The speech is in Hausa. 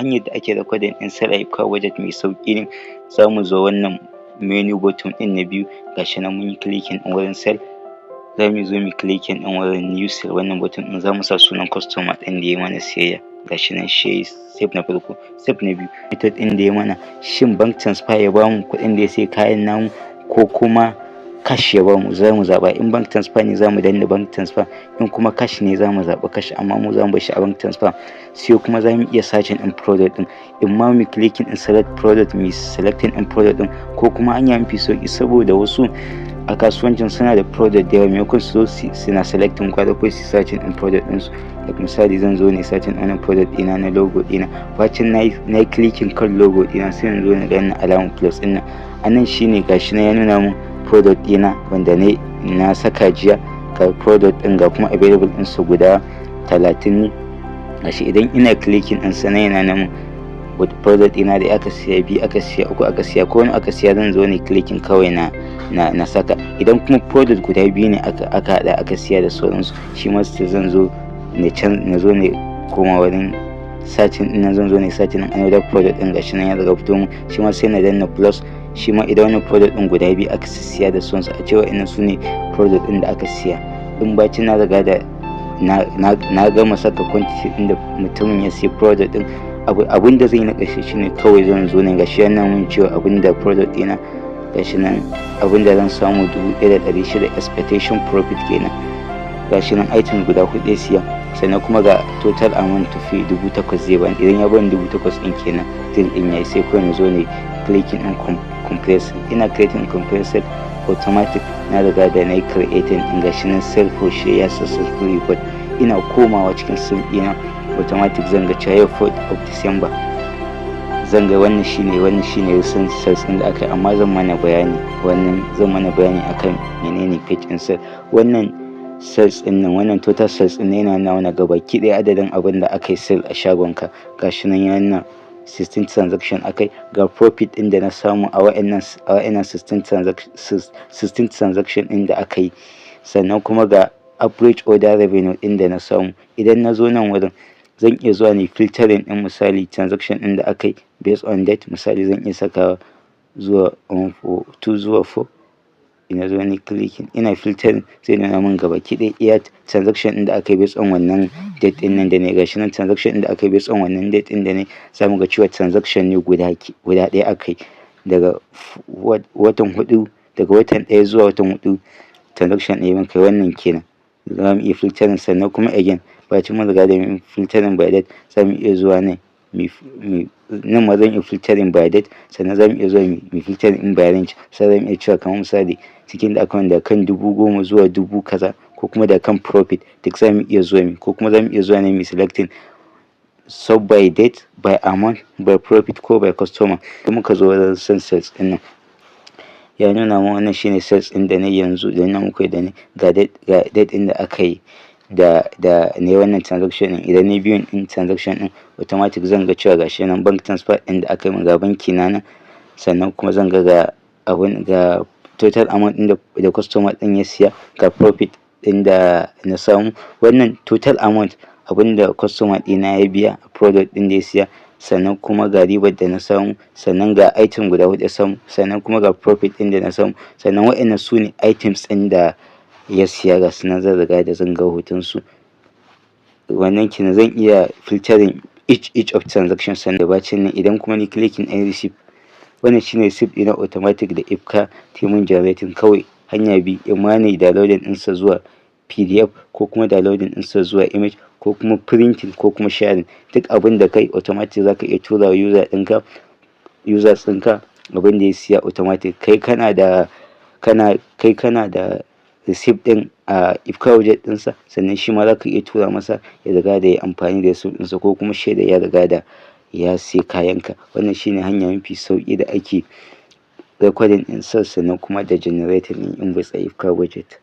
hanyar da ake recording ɗin sale a ifka budget mai sauƙi ne. Za mu zo wannan menu button ɗin na biyu, gashi nan mun yi clicking ɗin wurin sale, za mu zo mu clicking ɗin wurin new sale, wannan button ɗin za mu sa sunan customer ɗin da ya mana siyayya, gashi nan shi step na farko. Step na biyu, method ɗin da ya mana, shin bank transfer ya bamu kuɗin da ya sai kayan namu ko kuma cash ya bamu, za mu zaɓa. In bank transfer ne za mu danna bank transfer, in kuma cash ne za mu zaɓi cash, amma mu za mu bar shi a bank transfer. Sai kuma za mu iya searching ɗin product ɗin, in ma mu clicking ɗin select product, mu selecting ɗin product ɗin, ko kuma hanya mafi sauƙi, saboda wasu a kasuwancin suna da product da yawa, maimakon su zo suna selecting kwada ko su searching ɗin product ɗinsu. Da misali zan zo ne searching ɗin product ɗina na logo ɗina, bacin na yi clicking kan logo ɗina sai in zo na danna alamar plus ɗin nan. A nan shine gashi na ya nuna mun product ɗina wanda na saka jiya, ga product ɗin ga kuma available ɗinsu guda 30 ne. Gashi idan ina clicking ɗin sa yana nan with product ɗina da aka siya, biyu aka siya, uku aka siya, ko wani aka siya, zan zo ne clicking kawai na saka. Idan kuma product guda biyu ne aka haɗa aka siya da sauransu, shi ma still zan zo na zo ne koma wurin searching ɗin, zan zo ne searching ɗin another product ɗin, gashi nan ya daga fito mun, shi ma sai na danna plus. Shi ma idan wani product ɗin guda biyu aka siya da sauransu, a cewa ina su ne product ɗin da aka siya. In bacin na riga da na gama saka quantity ɗin da mutumin ya siya product ɗin, abin da zai na ƙarshe shine kawai zan zo ne, gashi yana mun cewa abin da product ɗina, gashi nan abin da zan samu 1,600 expectation profit kenan. Gashi nan item guda 4 ya siya, sannan kuma ga total amount to pay 8,000 zai bani. Idan ya bani 8,000 ɗin kenan, deal ɗin yayi, sai kawai na zo ne clicking ɗin compress. Ina creating compressed automatic, na riga da na yi creating ɗin, gashi nan sell for share successful report. Ina komawa cikin sale ɗina automatic zan ga cewa 4th of December, zan ga wannan shine recent sales ɗin da aka yi, amma zan mana bayani akan menene page in sale. Wannan sales ɗin nan, wannan total sales ɗin yana nuna gabaki ɗaya adadin abin da aka yi sale a shagonka. Gashi nan yana 16 transaction akai, ga profit ɗin da na samu a wa'annan 16 transaction ɗin da aka yi, sannan kuma ga average order revenue ɗin da na samu. Idan na zo nan wurin zan iya zuwa ne filtering ɗin misali transaction ɗin da aka yi based on date, misali zan iya saka zuwa 2 zuwa 4. Ina zo ni clicking, ina filtering, sai nuna min gabaki ɗaya iya transaction ɗin da aka yi based on wannan date ɗin nan da ne. Gashi nan transaction ɗin da aka yi based on wannan date ɗin da ne, za mu ga cewa transaction ne guda ɗaya aka yi daga watan 4, daga watan 1 zuwa watan 4 transaction ɗaya mun kai, wannan kenan. Za mu iya filtering, sannan kuma again bacin mun riga da mu filtering by date, za mu iya zuwa ne nan ma zan iya filtering by date, sannan za mu iya zuwa mu filtering in by range. Sai za mu iya cewa kamar misali cikin da account da kan 10,000 zuwa 10,000 kaza, ko kuma da kan profit, duk za mu iya zuwa ko kuma za mu iya zuwa ne mu selecting sub by date, by amount, by profit ko by customer. Idan muka zo wajen sales ɗin nan, ya nuna mun wannan shine sales ɗin da na yanzu da na muku da ne, ga date ɗin da aka yi da ne wannan transaction ɗin. Idan ne biyun ɗin transaction ɗin, automatic zan ga cewa gashi nan bank transfer ɗin da aka yi ga banki na nan, sannan kuma zan ga total amount ɗin da customer ɗin ya siya, ga profit ɗin da na samu. Wannan total amount abin da customer ɗina ya biya a product ɗin da ya siya, sannan kuma ga ribar da na samu, sannan ga item guda 4 ya samu, sannan kuma ga profit ɗin da na samu, sannan waɗannan su ne items ɗin da ya siya. Ga su nan zan riga da zan ga hoton su. Wannan kenan zan iya filtering each of transaction, sannan bacin nan idan kuma ni clicking ɗin receipt, wannan shine receipt ɗina automatic da ifka ta mun generating. Kawai hanya biyu, imma ne downloading ɗinsa zuwa PDF, ko kuma downloading ɗinsa zuwa image, ko kuma printing, ko kuma sharing. Duk abin da kai automatic zaka iya tura wa users ɗinka abin da ya siya automatic. Kai kana da receipt ɗin a ifka budget ɗinsa, sannan shi ma zaka iya tura masa ya riga da ya amfani da receipt ɗinsa, ko kuma shaida ya riga da ya siya kayanka. Wannan shine hanya mafi sauƙi da ake recording ɗin sales, sannan kuma da generating ɗin invoice a ifka budget.